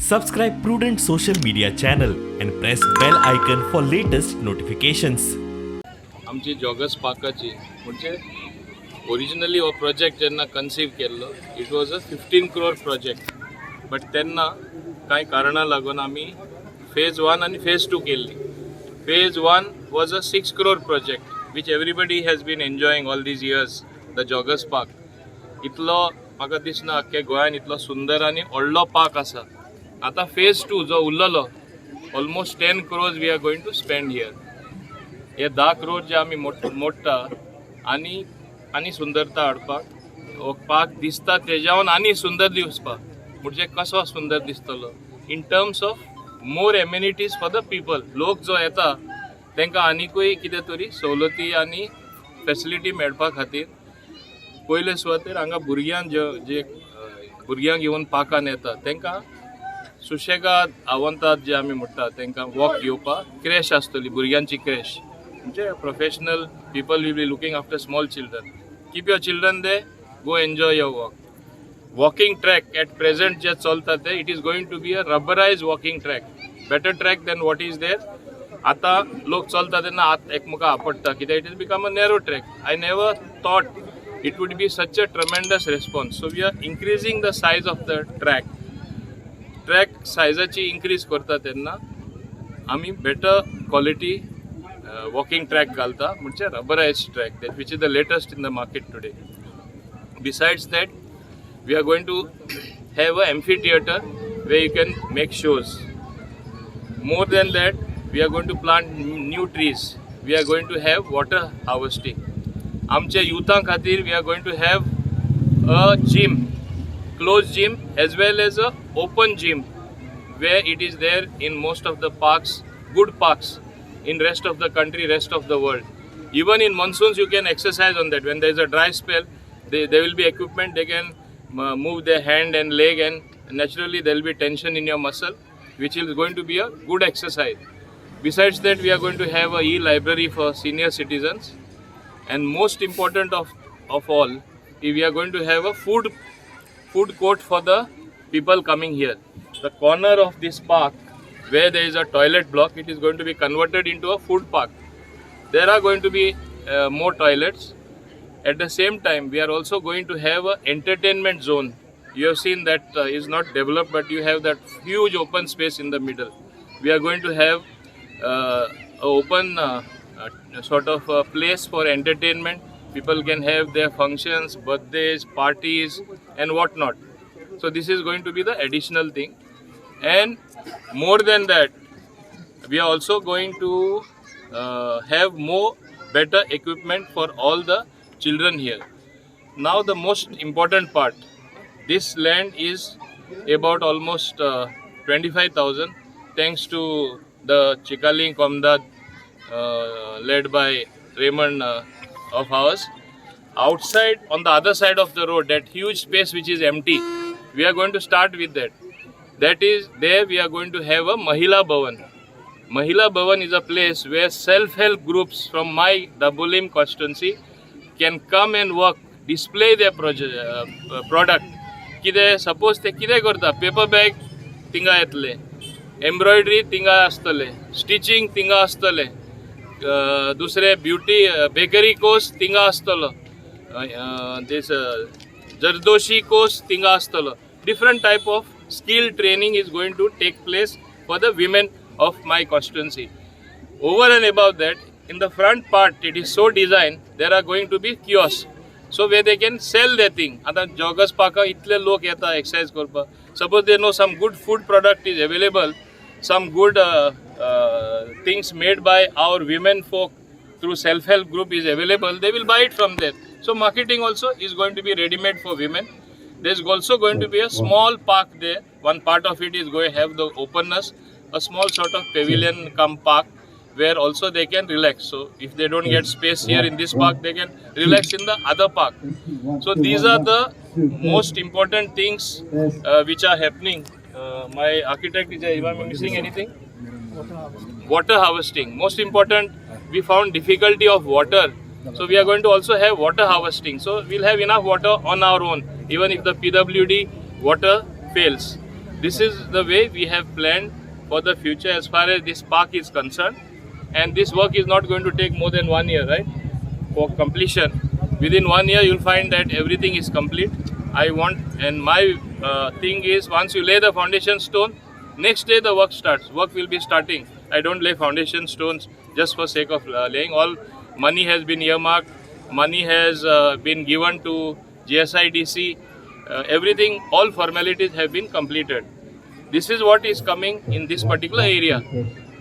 Subscribe Prudent social media channel and press bell icon for latest notifications. आमची joggers पार्काची म्हणजे originally हो project जेन्ना conceive केल्लो it was a 15 crore project but तेन्ना कांय कारणां लागून आमी फेज 1 आनी फेज 2 केल्ली. Phase 1 was a 6 crore project which everybody has been enjoying all these years the joggers park. इतलो म्हाका दिसना अख्खे गोंयान इतलो सुंदर आनी व्हडलो पार्क आसा. आतां फेज 2 जो उरलेलो almost 10 crores we are going to spend here. हे 10 crore जे आमी मोडटा आनी सुंदरता हाडपाक हो पार्क दिसता तेज्यावन आनी सुंदर दिसपाक म्हणजे कसो सुंदर दिसतलो in terms of more amenities for the people. लोक जो येता तांकां आनिकूय कितें तरी सवलती आनी फॅसिलिटी मेळपा खातीर पयले सुवातेर हांगा भुरग्यांक जे भुरग्यांक घेवन पार्कान येता तांकां सुशेगाद आवांतात जे आमी म्हणटा तांकां वॉक घेवपाक क्रॅश आसतली भुरग्यांची क्रॅश म्हणजे professional people will be looking after small children. Keep your children they go enjoy your walk. Walking track at present जे चलता ते it is going to be a rubberised walking track better track than what is there. आतां लोक चलता तेन्ना हात एकमेका आपडटा कित्याक it is become a narrow track. I never thought it would be such a tremendous response. So we are इन्क्रिजींग the size of the track. Track सायजाची increase करता तेन्ना आमी बेटर क्वॉलिटी वॉकिंग ट्रॅक घालता म्हणजे rubberised track that which is the latest in the market today. Besides that we are going to have a amphitheatre way you can make shows. More than that we are going to plant new trees. We are going to have water harvesting. आमच्या युथां खातीर we are going to have a gym, closed gym as well as a open gym where it is there in most of the parks, good parks in rest of the country, rest of the world. Even in monsoons you can exercise on that. When there is a dry spell there will be equipment, they can move their hand and leg and naturally there will be tension in your muscle which is going to be a good exercise. Besides that we are going to have a e-library for senior citizens and most important of all we are going to have a food court for the people coming here. The corner of this park where there is a toilet block, it is going to be converted into a food park. There are going to be more toilets. At the same time we are also going to have a entertainment zone. You have seen that is not developed but you have that huge open space in the middle. We are going to have a open sort of a place for entertainment. People can have their functions, birthdays, parties and what not. So this is going to be the additional thing. And more than that we are also going to have more better equipment for all the children here. Now the most important part, this land is about almost 25,000 thanks to the Chikaling Komdad led by Raymond of ours. Outside on the other side of the road, that huge space which is empty, we are going to start with that. That is there we are going to have a Mahila Bhavan. Mahila Bhavan is a place where self-help groups from my Dabolim constituency can come and work, display their product. Kide suppose te kide karta, paper bag tinga yetle, embroidery tinga astale, stitching tinga astale, दुसरे beauty bakery course थिंगा आसतलो, this zardozi course थिंगा आसतलो. Different type of skill training is going to take place for the women of my constituency. Over and above that, in the front part it is so designed there are going to be kiosks, so where they can sell their thing. आता joggers park इतले लोक येता exercise करपाक. Suppose they know some good food product is available, some good things made by our women folk through self-help group is available, they will buy it from there. So marketing also is going to be ready-made for women. There is also going to be a small park there. One part of it is going to have the openness, a small sort of pavilion cum park where also they can relax. So if they don't get space here in this park, they can relax in the other park. So these are the most important things which are happening. My architect is, if I'm missing anything? Water harvesting. Most important, we found difficulty of water. So we are going to also have water harvesting. So we'll have enough water on our own, even if the PWD water fails. this is the way we have planned for the future as far as this park is concerned. And this work is not going to take more than 1 year, right? For completion. Within 1 year, you'll find that everything is complete. I want, and my thing is, once you lay the foundation stone, next day the work starts. Work will be starting. I don't lay foundation stones just for sake of laying. All money has been earmarked. Money has been given to GSIDC. Everything, all formalities have been completed. This is what is coming in this particular area.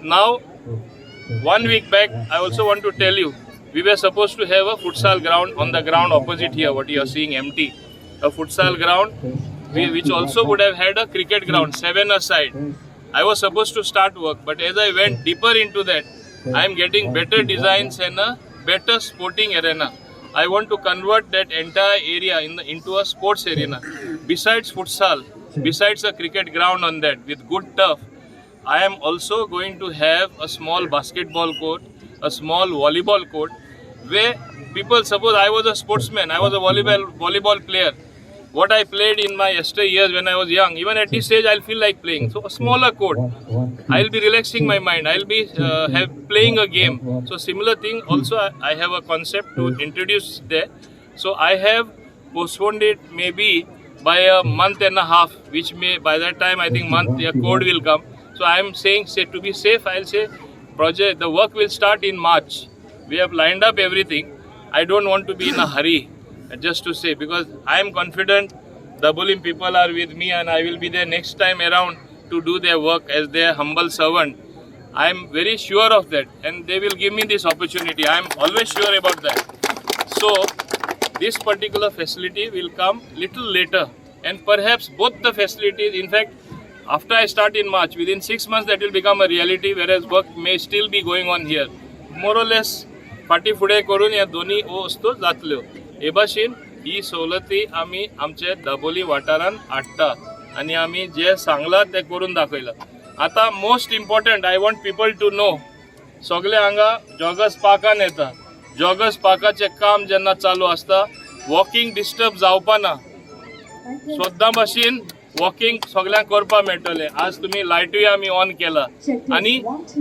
Now, 1 week back, I also want to tell you, we were supposed to have a futsal ground on the ground opposite here, what you are seeing empty. A futsal ground, which also would have had a cricket ground, 7-a-side. I was supposed to start work, but as I went deeper into that, I am getting better designs and a better sporting arena. I want to convert that entire area into a sports arena. Besides futsal, besides a cricket ground on that with good turf, I am also going to have a small basketball court, a small volleyball court, where people, suppose I was a sportsman, I was a volleyball player. What I played in my yesteryears when I was young, even at this age I'll feel like playing. So a smaller court, I'll be relaxing my mind, I'll be playing a game. So similar thing also I have a concept to introduce there. So I have postponed it maybe by a month and a half, which may, by that time I think the code will come. So I am saying, to be safe, I'll say the work will start in March. We have lined up everything. I don't want to be in a hurry, just to say, because I am confident the Bolim people are with me and I will be there next time around to do their work as their humble servant. I am very sure of that, and they will give me this opportunity. I am always sure about that. So this particular facility will come little later, and perhaps both the facilities, in fact, after I start in March, within 6 months that will become a reality, whereas work may still be going on here. More or less, फाटी फुडें करून ह्या दोनी वस्तू जातल्यो. हे भाशेन ही सवलती आमी आमचे दाबोली वाठारांत हाडटा आनी आमी जे सांगलां तें करून दाखयलां. आतां most important, I want people to know, सगळे हांगा जॉगर्स पार्कान येता. जॉगर्स पार्काचें काम जेन्ना चालू आसता, वॉकिंग डिस्टर्ब जावपा ना. सोद्दां भाशेन वॉकिंग सगळ्यांक करपा मेळटलें. आज तुमी लायटूय आमी ऑन केला आनी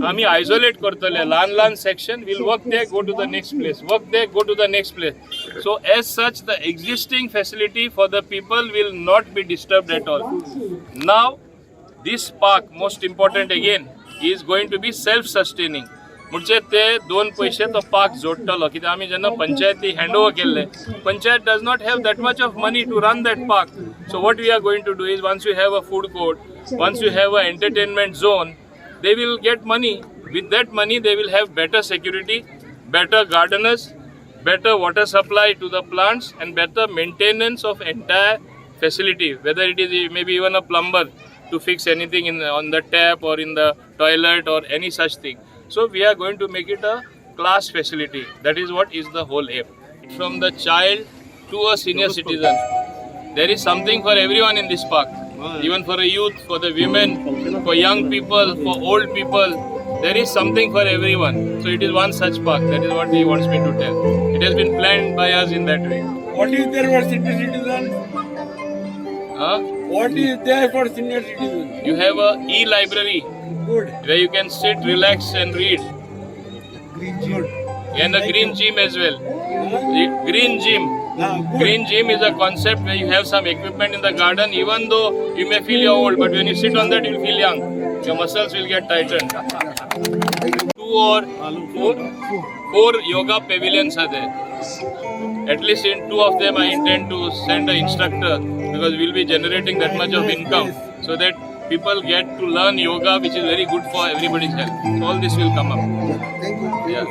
आमी आयसोलेट करतले. ल्हान ल्हान section will work there, go to the next place, work there, go to the next place. So as such, the existing facility for the people will not be disturbed at all. Now this park, most important again, is going to be self-sustaining. म्हणजे ते 2 पैसे तो park जोडटलो. कित्याक आमी जेन्ना पंचायती hand over केल्ले, panchayat does not have that much of money to run that park. So what we are going to do is, once you have a food court, once you have a entertainment zone, they will get money. With that money they will have better security, better gardeners, better water supply to the plants, and better maintenance of entire facility, whether it is maybe even a plumber to fix anything on the tap or in the toilet or any such thing. So we are going to make it a class facility. That is what is the whole aim. From the child to a senior citizen, there is something for everyone in this park. Even for a youth, for the women, for young people, for old people, there is something for everyone. So it is one such park. That is what he wants me to tell. It has been planned by us in that way. What is there for senior citizens? What is there for senior citizens? You have a e-library Good. where you can sit, relax and read. Green gym. And a green gym as well. The green gym. Good. Green gym is a concept where you have some equipment in the garden. Even though you may feel you're old, but when you sit on that, you'll feel young. Your muscles will get tightened. 2 or 4 yoga pavilions are there. At least in 2 of them, I intend to send an instructor, because we'll be generating that much of income, so that people get to learn yoga, which is very good for everybody's health. So all this will come up. Thank you. Yeah.